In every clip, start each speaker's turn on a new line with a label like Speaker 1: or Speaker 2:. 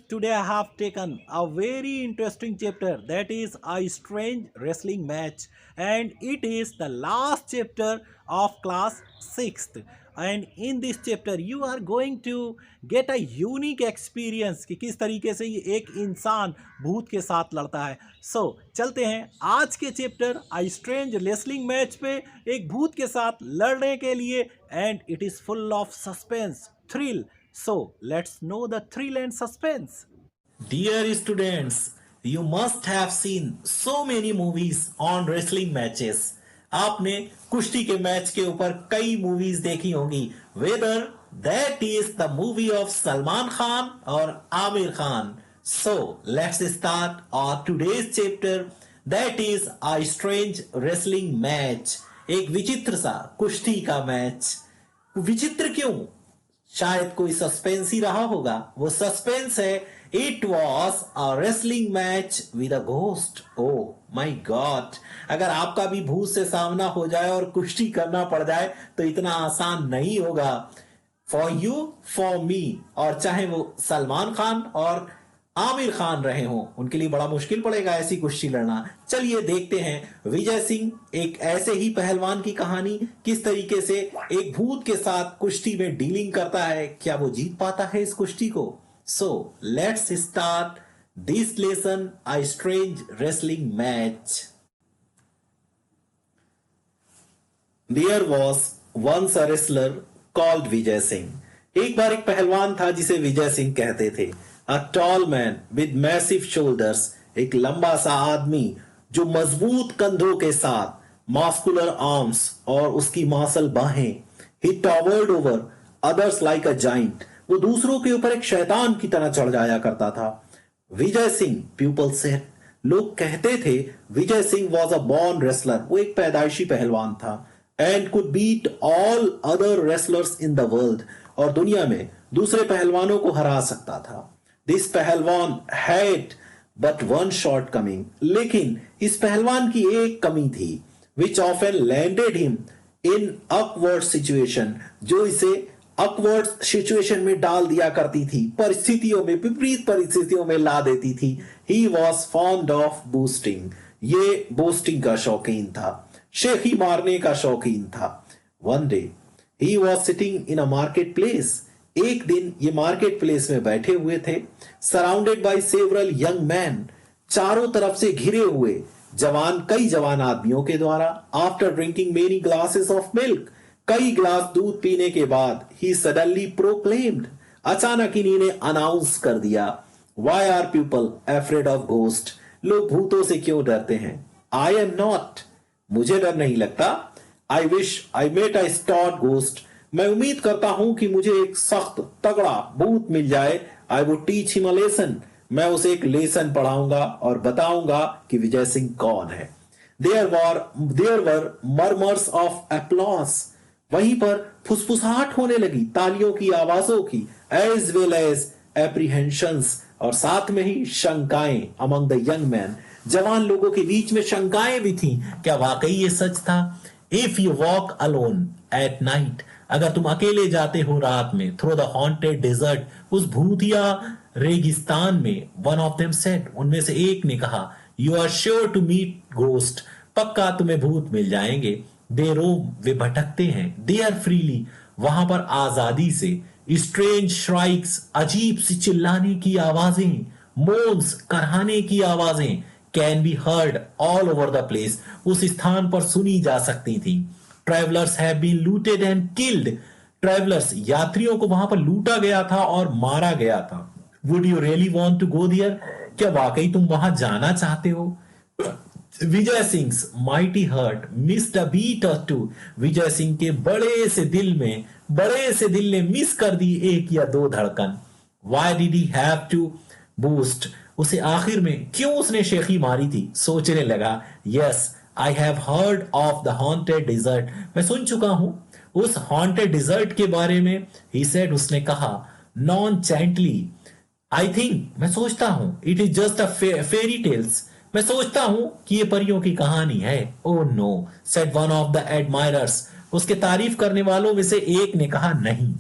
Speaker 1: today I have taken a very interesting chapter, that is a strange wrestling match, and it is the last chapter of class 6th. And in this chapter you are going to get a unique experience कि किस तरीके से ये एक इंसान भूत के साथ लड़ता है. चलते हैं आज के chapter a strange wrestling match पे एक भूत के साथ लड़ने के लिए, and it is full of suspense, thrill. So, let's know the thrill and suspense. Dear students, you must have seen so many movies on wrestling matches. आपने कुश्ती के मैच के ऊपर कई मूवीज देखी होंगी, whether that is the movie of Salman Khan or Amir Khan. So, let's start our today's chapter, that is a strange wrestling match. एक विचित्र सा कुश्ती का मैच. विचित्र क्यों? शायद कोई सस्पेंस ही रहा होगा. वो सस्पेंस है, it was a wrestling match with a ghost. Oh my God, अगर आपका भी भूत से सामना हो जाए और कुश्ती करना पड़ जाए तो इतना आसान नहीं होगा. फॉर यू, फॉर मी, और चाहे वो सलमान खान और आमिर खान रहे हों, उनके लिए बड़ा मुश्किल पड़ेगा ऐसी कुश्ती लड़ना. चलिए देखते हैं विजय सिंह, एक ऐसे ही पहलवान की कहानी, किस तरीके से एक भूत के साथ कुश्ती में डीलिंग करता है. क्या वो जीत पाता है इस कुश्ती को? So let's start this lesson, a strange wrestling match. There was once a wrestler called Vijay Singh. एक बार एक पहलवान था जिसे विजय सिंह कहते थे. A tall man with massive shoulders, एक लंबा सा आदमी जो मजबूत कंधों के साथ, muscular arms और उसकी मासल बाहें. He towered over others like a giant. वो दूसरों के ऊपर एक शैतान की तरह चढ़ जाया करता था. विजय सिंह, people said, लोग कहते थे Vijay Singh was a born wrestler. वो एक पैदाइशी पहलवान था. And could beat all other wrestlers in the world. और दुनिया में दूसरे पहलवानों को हरा सकता था. This पहलवान had but one shortcoming. लेकिन इस पहलवान की एक कमी थी, which often landed him in awkward situation, जो इसे awkward situation में डाल दिया करती थी, परिस्थितियों में, विपरीत परिस्थितियों में ला देती थी. He was fond of boasting. ये बोस्टिंग का शौकीन था, शेखी मारने का शौकीन था. One day he was sitting in a marketplace. एक दिन ये मार्केट प्लेस में बैठे हुए थे, surrounded by several young man, चारों तरफ से घिरे हुए कई जवान आदमियों के द्वारा. After drinking many glasses of milk, कई ग्लास दूध पीने के बाद, ही सडनली प्रोक्लेम्ड, अचानक इन्हीं ने अनाउंस कर दिया, why are people afraid of ghost. लोग भूतों से क्यों डरते हैं? आई एम नॉट, मुझे डर नहीं लगता. I wish I met a stout ghost, मैं उम्मीद करता हूं कि मुझे एक सख्त तगड़ा भूत मिल जाए. I would teach him a lesson, मैं उसे एक लेसन पढ़ाऊंगा और बताऊंगा कि विजय सिंह कौन है. There were murmurs of applause, वहीं पर फुसफुसाहट होने लगी, तालियों की आवाजों की, एज वेल एज एप्रीहेंशंस, और साथ में ही शंकाएं अमंग द यंग मैन, जवान लोगों के बीच में शंकाएं भी थी. क्या वाकई ये सच था? If you walk alone at night, अगर तुम अकेले जाते हो रात में, थ्रू द हॉन्टेड डेजर्ट, उस भूतिया रेगिस्तान में, वन ऑफ देम सेड, उनमें से एक ने कहा, you are sure to meet ghost, पक्का तुम्हें भूत मिल जाएंगे. दे रोम, वे भटकते हैं, दे आर फ्रीली, वहां पर आजादी से. स्ट्रेंज श्राइक्स, अजीब सी चिल्लाने की आवाजें, मोन्स, करहाने की आवाजें, can be heard all over the place, उस स्थान पर सुनी जा सकती थी. Travelers have been looted and killed. Travelers, यात्रियों को वहां पर लूटा गया था और मारा गया था. Would you really want to go there? क्या वाकई तुम वहां जाना चाहते हो? Vijay Singh mighty heart missed a beat or two. विजय सिंह के बड़े से दिल ने मिस कर दी एक या दो धड़कन. Why did he have to boast? उसे आखिर में क्यों उसने शेखी मारी थी? सोचने लगा, yes, I have heard of the haunted desert. मैं सुन चुका हूं उस haunted desert के बारे में. He said, उसने कहा, non-gently. I think, मैं सोचता हूं, it is just a fairy tales. मैं सोचता हूं कि ये परियों की कहानी है. Oh no, said one of the admirers. उसके तारीफ करने वालों में से एक ने कहा, नहीं,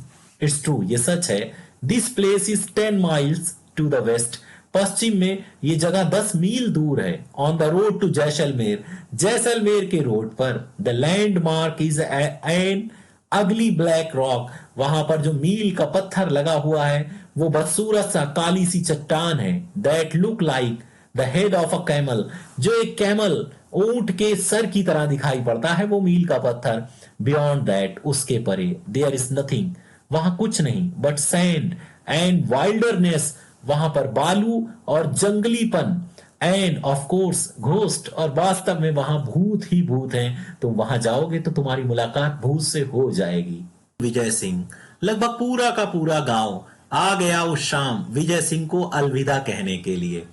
Speaker 1: it's true, ये सच है. This place is 10 miles to the west, पश्चिम में ये जगह 10 मील दूर है। On the road to Jaisalmer, Jaisalmer के रोड पर। The landmark is an ugly black rock, वहां पर जो मील का पत्थर लगा हुआ है वो बदसूरत सा काली सी चट्टान है। That look like the head of a camel, जो एक कैमल ऊंट के सर की तरह दिखाई पड़ता है वो मील का पत्थर। बियॉन्ड दैट, उसके परे, देयर इज नथिंग, वहां कुछ नहीं, बट सैंड एंड वाइल्डरनेस, वहां पर बालू और जंगलीपन। एंड ऑफ कोर्स घोस्ट, और वास्तव में वहां भूत ही भूत हैं। तुम वहां जाओगे तो तुम्हारी मुलाकात भूत से हो जाएगी। विजय सिंह, लगभग पूरा का पूरा गांव आ गया उस शाम विजय सिंह को अलविदा कहने के लिए।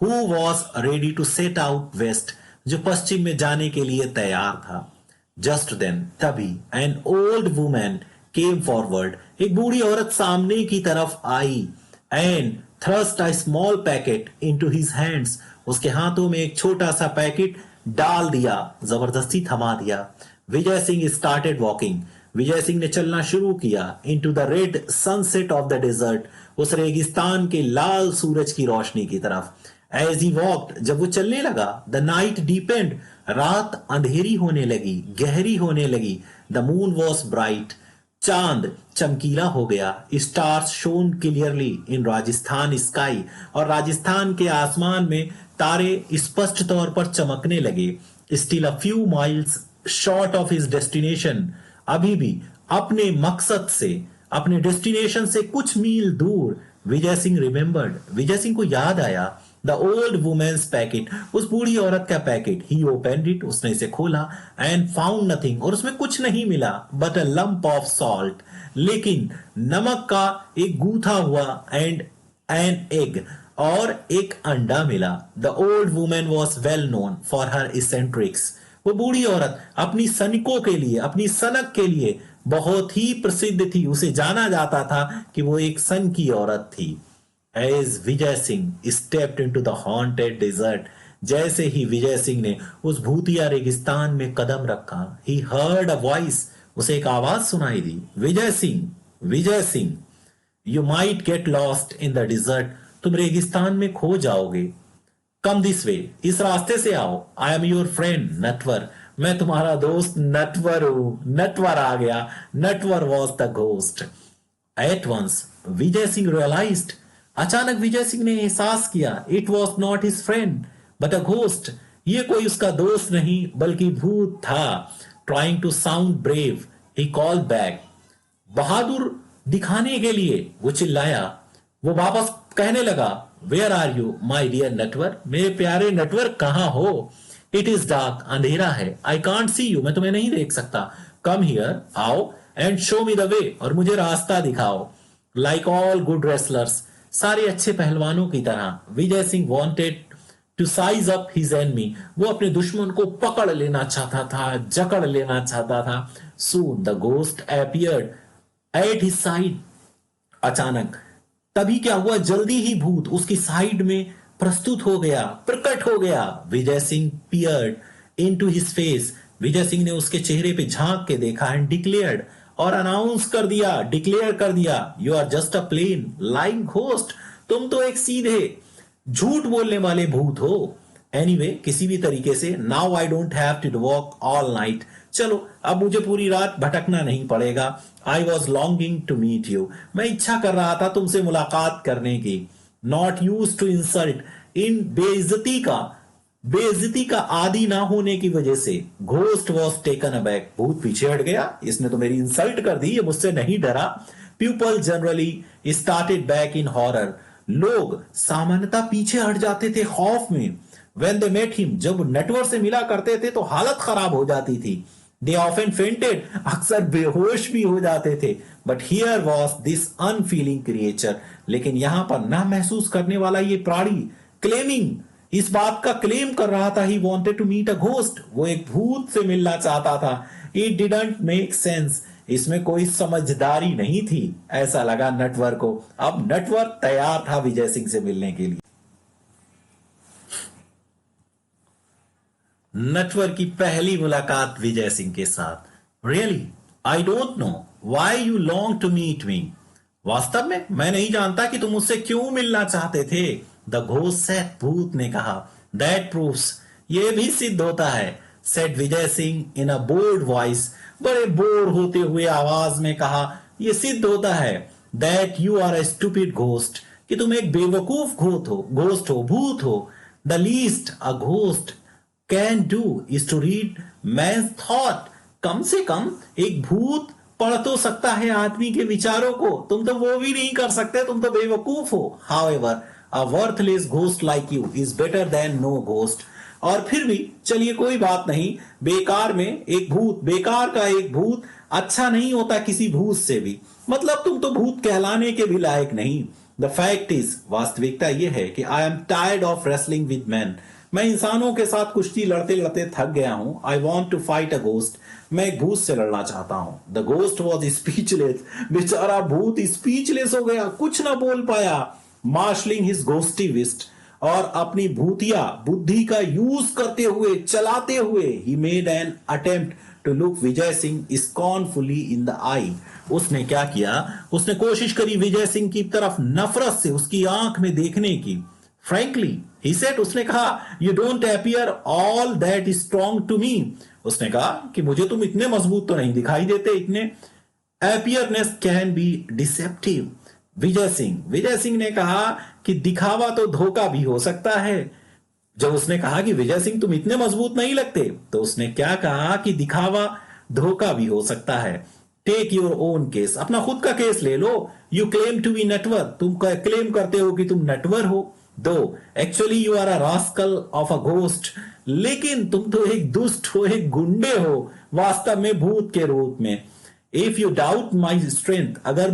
Speaker 1: Who was ready to set out west, जो पश्चिम में जाने के लिए तैयार था। जस्ट देन, तभी, an old women came forward, एक बूढ़ी औरत सामने की तरफ आई। And thrust a small packet into his hands, उसके हाथों में एक छोटा सा पैकेट डाल दिया, जबरदस्ती थमा दिया। विजय सिंह स्टार्टेड वॉकिंग, विजय सिंह ने चलना शुरू किया into the red sunset of the desert, उस रेगिस्तान के लाल सूरज की रोशनी की तरफ। एज ही वॉक्ड, जब वो चलने लगा, द नाइट डीपेंड, रात अंधेरी होने लगी, गहरी होने लगी। द मून वॉज ब्राइट, चांद चमकीला हो गया। Stars shown clearly in Rajasthan sky, और राजस्थान के आसमान में तारे स्पष्ट तौर पर चमकने लगे। Still a few miles short of his destination, अभी भी अपने मकसद से, अपने डेस्टिनेशन से कुछ मील दूर। विजय सिंह रिमेंबर्ड, विजय सिंह को याद आया, द ओल्ड वुमेन्स पैकेट, उस बूढ़ी औरत का पैकेट। ही ओपनड इट, उसने इसे खोला। एंड फाउंड नथिंग, और उसमें कुछ नहीं मिला, but a lump of salt, लेकिन नमक का एक गूथा हुआ। एंड एन एग, और एक अंडा मिला। The old women was well known for her eccentrics, वो बूढ़ी औरत अपनी सनकों के लिए, अपनी सनक के लिए बहुत ही प्रसिद्ध थी। उसे जाना जाता था कि वो एक सन की औरत थी। As Vijay Singh stepped into the haunted desert, जैसे ही विजय सिंह ने उस भूतिया रेगिस्तान में कदम रखा, he heard a voice, उसे एक आवाज सुनाई दी। Vijay Singh, Vijay Singh, you might get lost in the desert, तुम रेगिस्तान में खो जाओगे। Come this way, इस रास्ते से आओ। I am your friend Natwar, मैं तुम्हारा दोस्त नटवर हूं। नटवर आ गया। Natwar was the ghost. At once, Vijay Singh realized, अचानक विजय सिंह ने एहसास किया, it was not his friend but a ghost, ये कोई उसका दोस्त नहीं बल्कि भूत था। Trying to sound brave, he called back, बहादुर दिखाने के लिए वो चिल्लाया। वो वापस कहने लगा, where are you my dear Natwar, मेरे प्यारे नटवर कहां हो। इट इज डार्क, अंधेरा है। आई कांट सी यू, मैं तुम्हें नहीं देख सकता। कम हियर, आओ, and show me the way, और मुझे रास्ता दिखाओ। लाइक ऑल गुड रेसलर्स, सारे अच्छे पहलवानों की तरह, Vijay Singh wanted to size up his enemy, वो अपने दुश्मन को पकड़ लेना चाहता था, जकड़ लेना चाहता था। Soon the ghost appeared at his side, अचानक, तभी क्या हुआ, जल्दी ही भूत उसकी साइड में प्रस्तुत हो गया, प्रकट हो गया। Vijay Singh peered into his face, Vijay Singh ने उसके चेहरे पे झांक के देखा। एंड डिक्लेयर्ड, और अनाउंस कर दिया, डिक्लेयर कर दिया, you are just a plain lying ghost, तुम तो एक सीधे झूठ बोलने वाले भूत हो। एनीवे, किसी भी तरीके से, now I don't have to walk all night, चलो अब मुझे पूरी रात भटकना नहीं पड़ेगा। I was longing to meet you, मैं इच्छा कर रहा था तुमसे मुलाकात करने की। नॉट यूज टू इंसल्ट, इन बेइज्जती का आदि ना होने की वजह से। घोस्ट वॉज टेकन अबैक, भूत पीछे हट गया, इसने तो मेरी इंसल्ट कर दी, ये मुझसे नहीं डरा। People generally started back in horror, लोग सामान्यतः पीछे हट जाते थे खौफ में। व्हेन दे मेट हिम, जब नटवर से मिला करते थे तो हालत खराब हो जाती थी। दे ऑफन फेंटेड, अक्सर बेहोश भी हो जाते थे। But here was this unfailing creature, लेकिन यहां पर ना महसूस करने वाला ये प्राणी, क्लेमिंग, इस बात का क्लेम कर रहा था, he wanted to meet a ghost, वो एक भूत से मिलना चाहता था। इट डिडंट मेक सेंस, इसमें कोई समझदारी नहीं थी, ऐसा लगा नटवर को। अब नटवर तैयार था विजय सिंह से मिलने के लिए। नटवर की पहली मुलाकात विजय सिंह के साथ। Really, I don't know why you long to meet me, वास्तव में मैं नहीं जानता कि तुम मुझसे क्यों मिलना चाहते थे। द घोस्ट सेड, भूत ने कहा। दैट प्रूव्स, ये भी सिद्ध होता है, said Vijay Singh in a bold voice, बड़े बोर होते हुए आवाज में कहा, ये सिद्ध होता है, that you are a stupid ghost, कि तुम एक बेवकूफ घोस्ट हो, भूत हो। The least a ghost can do is to read man's thought, कम से कम एक भूत पढ़ तो सकता है आदमी के विचारों को, तुम तो वो भी नहीं कर सकते, तुम तो बेवकूफ हो। However a worthless ghost like you is better than no ghost, और फिर भी चलिए कोई बात नहीं, बेकार का एक भूत अच्छा नहीं होता किसी भूत से भी, मतलब तुम तो भूत कहलाने के भी लायक नहीं। द फैक्ट इज, वास्तविकता यह है कि I am tired of wrestling with man, मैं इंसानों के साथ कुश्ती लड़ते लड़ते थक गया हूं। I want to fight a ghost, मैं एक भूत से लड़ना चाहता हूं। द घोस्ट वॉज स्पीचलेस, बेचारा भूत स्पीचलेस हो गया, कुछ ना बोल पाया। मार्शलिंग हिज घोस्टी विस्ट, और अपनी भूतिया बुद्धि का यूज करते हुए, चलाते हुए, he made an attempt to look Vijay Singh scornfully in the eye. उसने क्या किया, उसने कोशिश करी विजय सिंह की तरफ नफरत से उसकी आंख में देखने की। फ्रैंकली ही सेड, उसने कहा, you don't appear all that strong to me, उसने कहा कि मुझे तुम इतने मजबूत तो नहीं दिखाई देते, इतने अपीयरनेस कैन बी डिसेप्टिव। विजय सिंह ने कहा कि दिखावा तो धोखा भी हो सकता है। जब उसने कहा कि विजय सिंह तुम इतने मजबूत नहीं लगते, तो उसने क्या कहा कि दिखावा धोखा भी हो सकता है। टेक योर ओन केस, अपना खुद का केस ले लो। You claim to be Natwar, तुम क्लेम करते हो कि तुम नटवर हो, though actually you are a rascal of a ghost, लेकिन तुम तो एक दुष्ट हो, एक गुंडे हो, वास्तव में भूत के रूप में। If you doubt my strength, अगर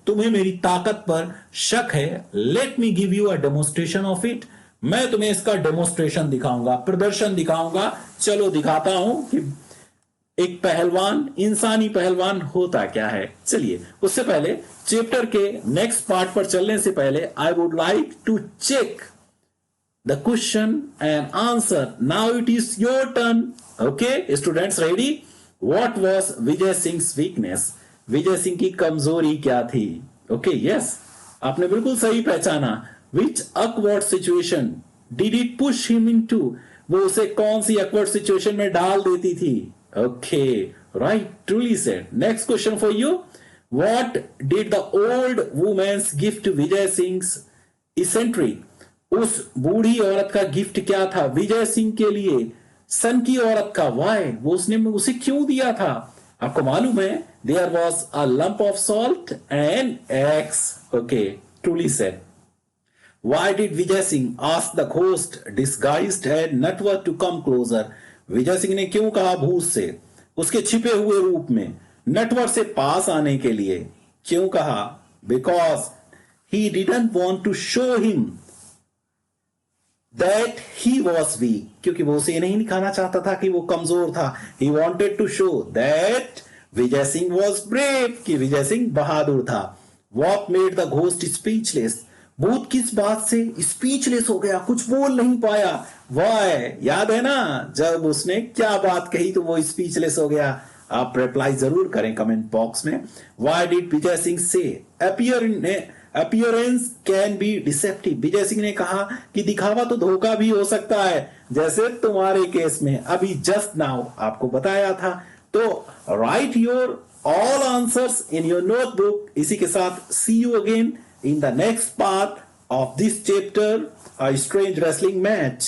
Speaker 1: तुम्हें मेरी ताकत पर शक है, let me give you a demonstration of it, मैं तुम्हें इसका डेमोस्ट्रेशन दिखाऊंगा, प्रदर्शन दिखाऊंगा। चलो दिखाता हूं कि एक पहलवान, इंसानी पहलवान होता क्या है। चलिए उससे पहले चैप्टर के नेक्स्ट पार्ट पर चलने से पहले I would like to check the question and answer. Now it is your turn. Okay students, ready? What was Vijay Singh weakness, Vijay Singh की कमजोरी क्या थी? ओके यस, आपने बिल्कुल सही पहचाना। विच awkward situation did it push him into, वो उसे कौन सी awkward सिचुएशन में डाल देती थी? Okay, right, truly said. Next question for you. What did the old woman's gift to Vijay Singh's eccentric? उस बूढ़ी औरत का गिफ्ट क्या था विजय सिंह के लिए? सन की औरत का वाई, वो उसने उसे क्यों दिया था? आपको मालूम है, there was a lump of salt and eggs. Okay, truly said. Why did Vijay Singh ask the ghost disguised as Natwar to come closer? विजय सिंह ने क्यों कहा भूत से उसके छिपे हुए रूप में नटवर से पास आने के लिए? क्यों कहा? Because he didn't want to show him that he was weak, क्योंकि वो उसे नहीं दिखाना चाहता था कि वो कमजोर था। He wanted to show that Vijay Singh was brave, कि विजय सिंह बहादुर था। What made the ghost speechless, भूत किस बात से स्पीचलेस हो गया, कुछ बोल नहीं पाया? वाई, याद है ना जब उसने क्या बात कही तो वो स्पीचलेस हो गया? आप रिप्लाई जरूर करें कमेंट बॉक्स में। वाई डिड विजय सिंह से अपीयरेंस कैन बी डिसेप्टिव, विजय सिंह ने कहा कि दिखावा तो धोखा भी हो सकता है, जैसे तुम्हारे केस में अभी जस्ट नाउ आपको बताया था। तो write your all answers in your notebook. इसी के साथ see you again in the next part of this chapter, a strange wrestling match.